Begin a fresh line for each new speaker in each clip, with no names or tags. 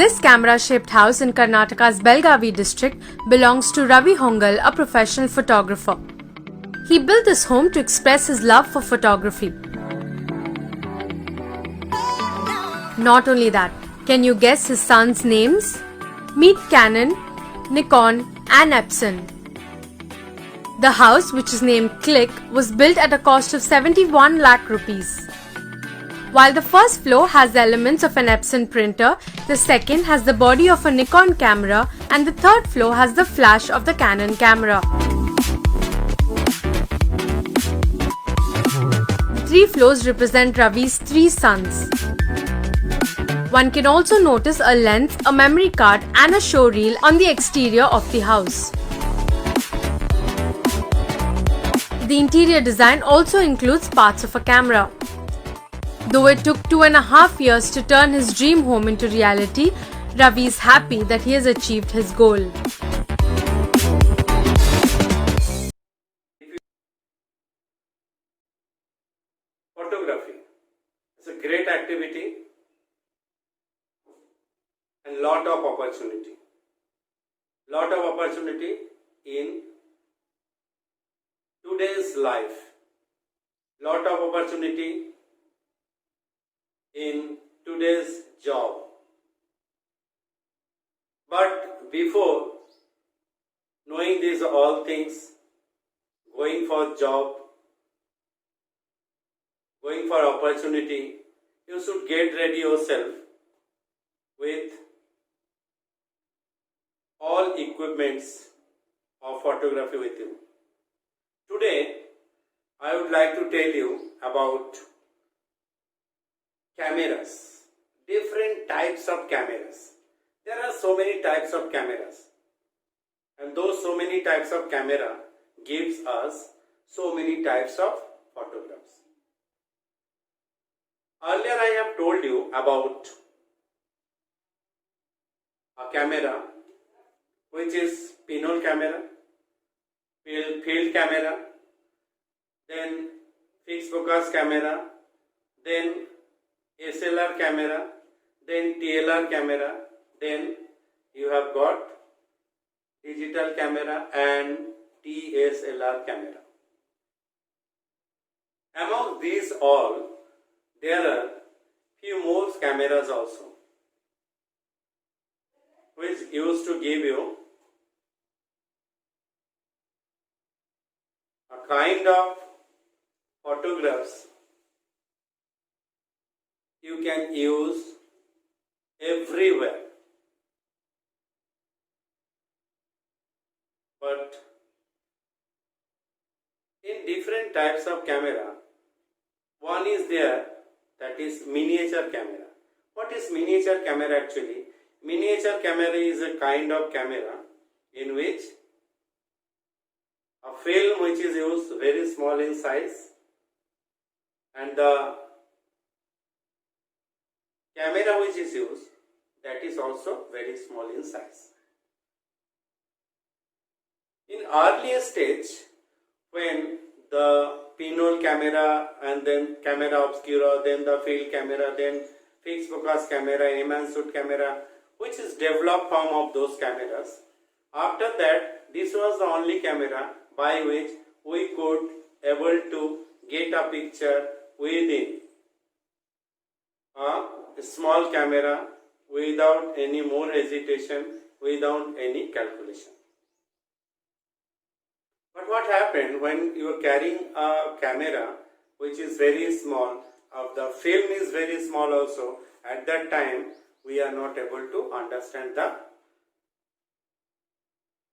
This camera-shaped house in Karnataka's Belgavi district belongs to Ravi Hongal, a professional photographer. He built this home to express his love for photography. Not only that, can you guess his sons' names? Meet Canon, Nikon and Epson. The house, which is named Click, was built at a cost of 71 lakh rupees. While the first floor has the elements of an Epson printer, the second has the body of a Nikon camera and the third floor has the flash of the Canon camera. The 3 floors represent Ravi's 3 sons. One can also notice a lens, a memory card and a show reel on the exterior of the house. The interior design also includes parts of a camera. Though it took 2.5 years to turn his dream home into reality, Ravi is happy that he has achieved his goal.
Photography is a great activity and lot of opportunity. Lot of opportunity in today's life. Lot of opportunity in today's job. But before knowing these all things, going for job, going for opportunity, you should get ready yourself with all equipments of photography with you. Today, I would like to tell you about cameras, different types of cameras. There are so many types of cameras, and those so many types of camera gives us so many types of photographs. Earlier I have told you about a camera which is pinhole camera, field camera, then fixed focus camera, then SLR camera, then TLR camera, then you have got digital camera and DSLR camera. Among these all, there are few more cameras also, which used to give you a kind of photographs you can use everywhere. But in different types of camera, one is there, that is miniature camera. What is miniature camera actually? Miniature camera is a kind of camera in which a film which is used very small in size, and the camera which is used, that is also very small in size. In earlier stage, when the pinhole camera and then camera obscura, then the field camera, then fixed focus camera, enhanced camera, which is developed form of those cameras. After that, this was the only camera by which we could able to get a picture within a small camera without any more hesitation, without any calculation. But what happened when you are carrying a camera which is very small, the film is very small also, at that time we are not able to understand the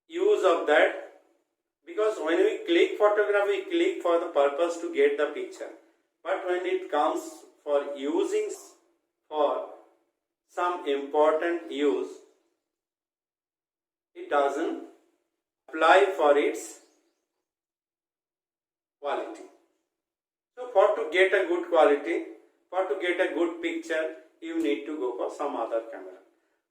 use of that, because when we click photograph, we click for the purpose to get the picture. But when it comes for using for some important use, it doesn't apply for its quality. So for to get a good quality, for to get a good picture, you need to go for some other camera.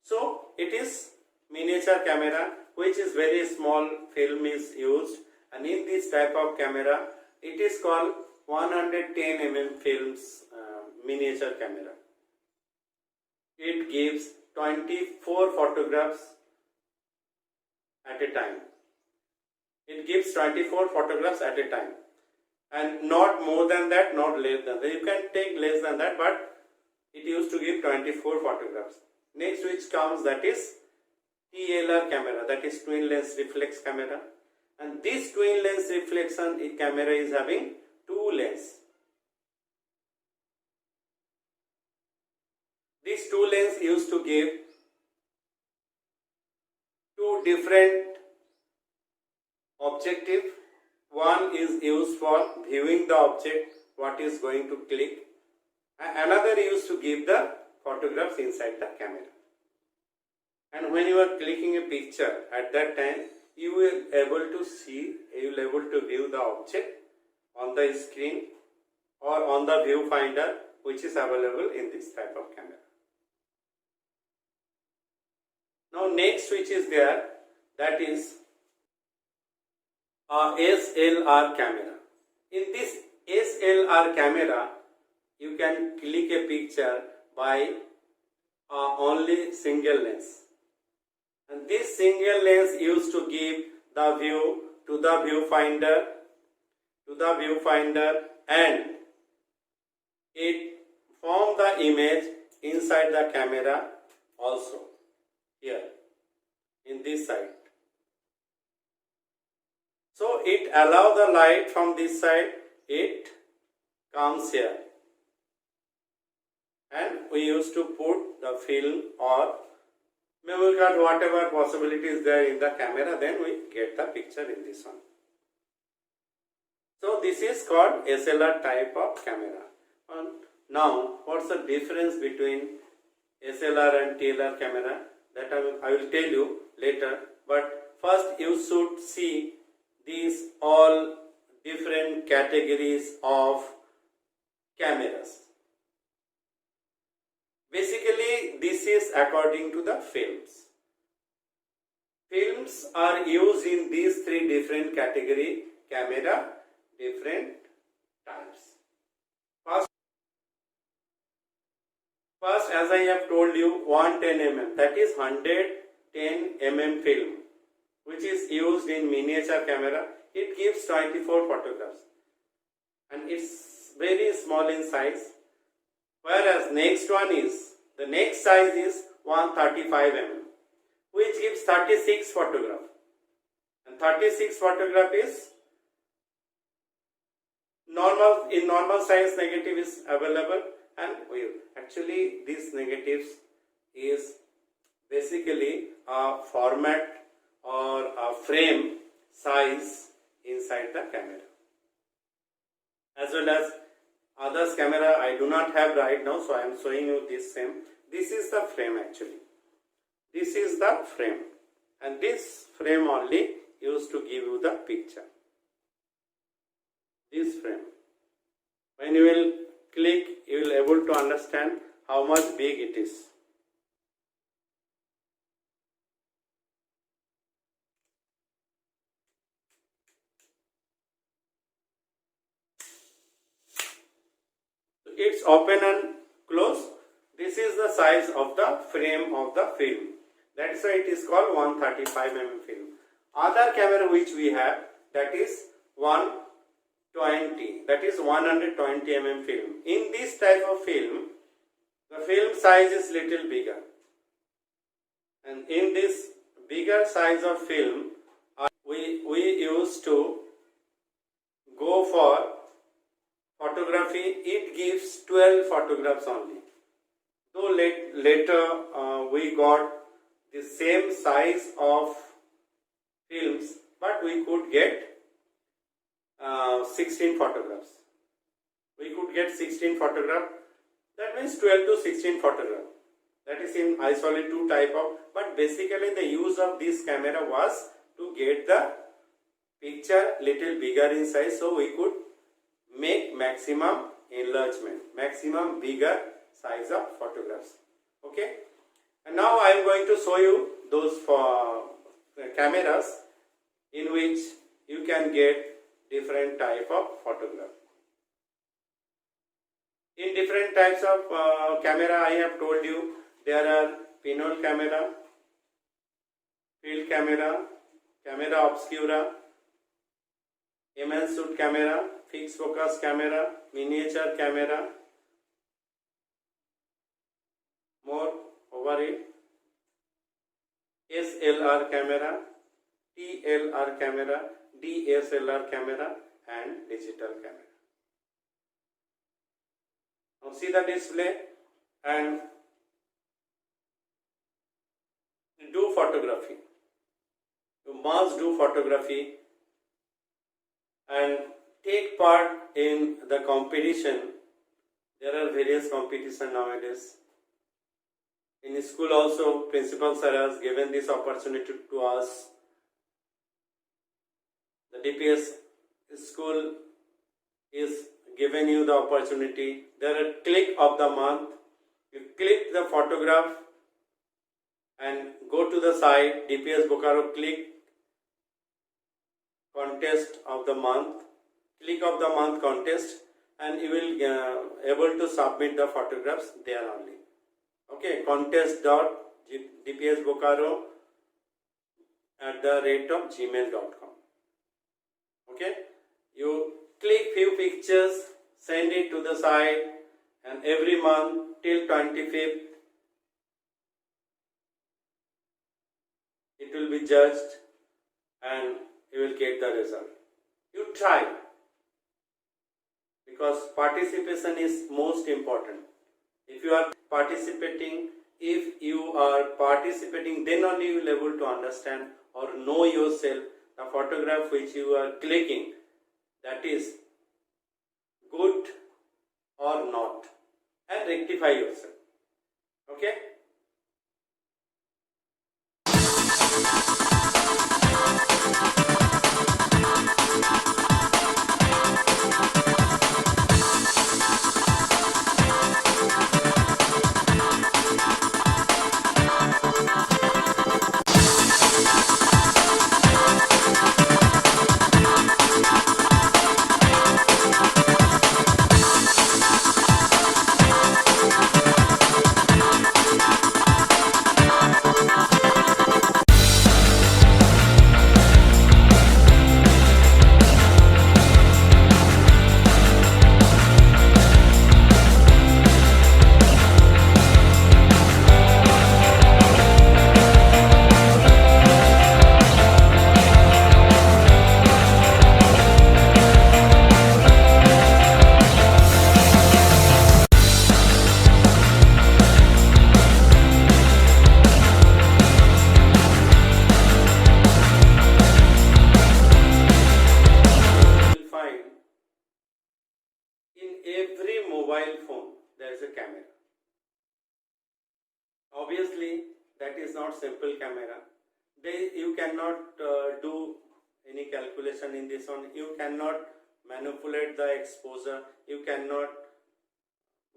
So it is miniature camera which is very small film is used, and in this type of camera it is called 110 mm films miniature camera. It gives 24 photographs at a time. It gives 24 photographs at a time, and not more than that, not less than that. You can take less than that, but it used to give 24 photographs. Next which comes, that is TLR camera, that is twin lens reflex camera, and this twin lens reflection camera is having two lenses. These two lenses used to give two different objective. One is used for viewing the object, what is going to click, and another used to give the photographs inside the camera. And when you are clicking a picture, at that time you will able to see, you will able to view the object on the screen or on the viewfinder, which is available in this type of camera. Now next which is there, that is a SLR camera. In this SLR camera, you can click a picture by only single lens, and this single lens used to give the view to the viewfinder, and it form the image inside the camera also, here in this side. So it allow the light from this side, it comes here, and we used to put the film or memory card, whatever possibility is there in the camera, then we get the picture in this one. So this is called SLR type of camera. And now what's the difference between SLR and TLR camera? That I will tell you later, but first you should see these all different categories of cameras. Basically, this is according to the films. Films are used in these three different category camera, different types. First, as I have told you, 110 mm, that is 110 mm film, which is used in miniature camera. It gives 24 photographs, and it's very small in size. Whereas next one is, the next size is 135 mm, which gives 36 photograph, and 36 photograph is normal, in normal size negative is available, and actually these negatives is basically a format or a frame size inside the camera. As well as others camera I do not have right now, so I am showing you this same. This is the frame actually. This is the frame, and this frame only used to give you the picture. This frame. When you will click, you will able to understand how much big it is. It's open and close. This is the size of the frame of the film. That's why it is called 135 mm film. Other camera which we have, that is 120, that is 120 mm film. In this type of film, the film size is little bigger, and in this bigger size of film, we used to go for photography. It gives 12 photographs only. Though later we got the same size of films, but we could get 16 photographs. We could get 16 photographs. That means 12 to 16 photographs. That is in isolate 2 type of. But basically the use of this camera was to get the picture little bigger in size, so we could make maximum enlargement, maximum bigger size of photographs. Okay. And now I am going to show you those cameras in which you can get different type of photograph. In different types of camera, I have told you there are pinhole camera, field camera, camera obscura, enhanced camera, fixed focus camera, miniature camera, more over it, SLR camera, TLR camera, DSLR camera and digital camera. Now see the display and do photography. You must do photography and take part in the competition. There are various competitions nowadays. In school also, principal sir has given this opportunity to us. The DPS school is giving you the opportunity. There are click of the month. You click the photograph and go to the site DPS Bokaro, click contest of the month, click of the month contest, and you will able to submit the photographs there only. Okay, contest.dpsbokaro@gmail.com. Okay, you click few pictures, send it to the site, and every month till 25th it will be judged and you will get the result. You try, because participation is most important. If you are participating, then only you will able to understand or know yourself the photograph which you are clicking, that is good or not, and rectify yourself. Okay? Every mobile phone there is a camera. Obviously that is not simple camera. You cannot do any calculation in this one. You cannot manipulate the exposure. You cannot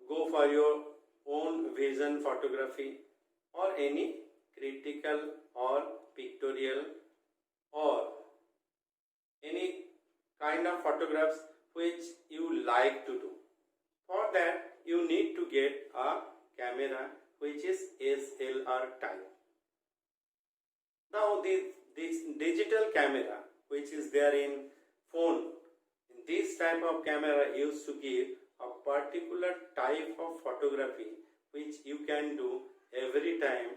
go for your own vision photography or any critical or pictorial or any kind of photographs which you like to do. For that you need to get a camera which is SLR type. Now this digital camera which is there in phone, this type of camera used to give a particular type of photography which you can do every time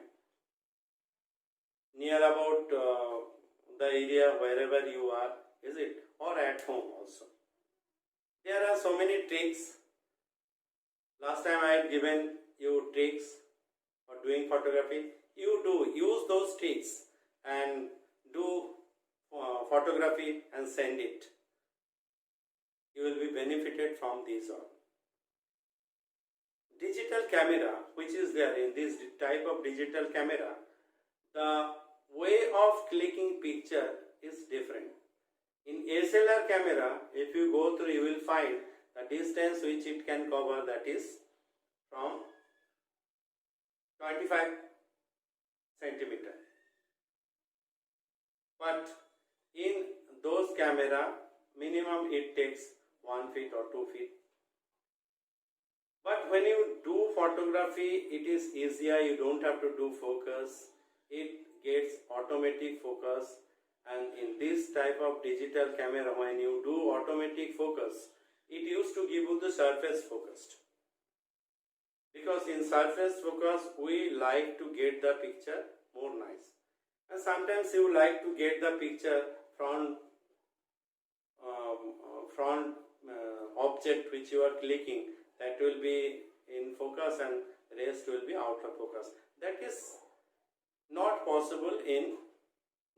near about the area wherever you are, is it, or at home also. There are so many tricks. Last time I had given you tricks for doing photography. You do use those tricks and do photography and send it. You will be benefited from these all. Digital camera which is there in this type of digital camera, the way of clicking picture is different. In SLR camera, if you go through, you will find the distance which it can cover, that is from 25 centimeter. But in those camera, minimum it takes 1 feet or 2 feet. But when you do photography, it is easier. You don't have to do focus. It gets automatic focus. And in this type of digital camera, when you do automatic focus, it used to give you the surface focused. Because in surface focus, we like to get the picture more nice. And sometimes you like to get the picture from object which you are clicking, that will be in focus and rest will be out of focus. That is not possible in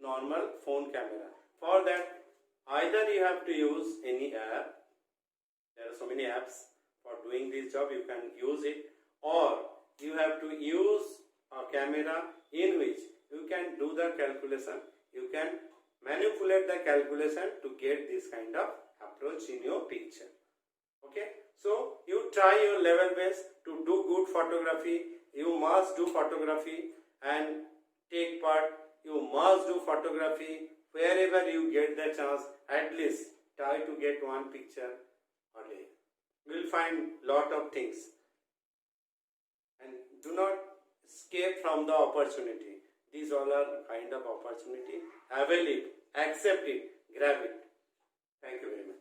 normal phone camera. For that, either you have to use any app, there are so many apps for doing this job, you can use it, or you have to use a camera in which you can do the calculation, you can manipulate the calculation to get this kind of approach in your picture. Okay, so you try your level best to do good photography. You must do photography and take part. You must do photography wherever you get the chance. At least try to get one picture a day. You will find lot of things. And do not escape from the opportunity. These all are kind of opportunity. Avail it, accept it, grab it. Thank you very much.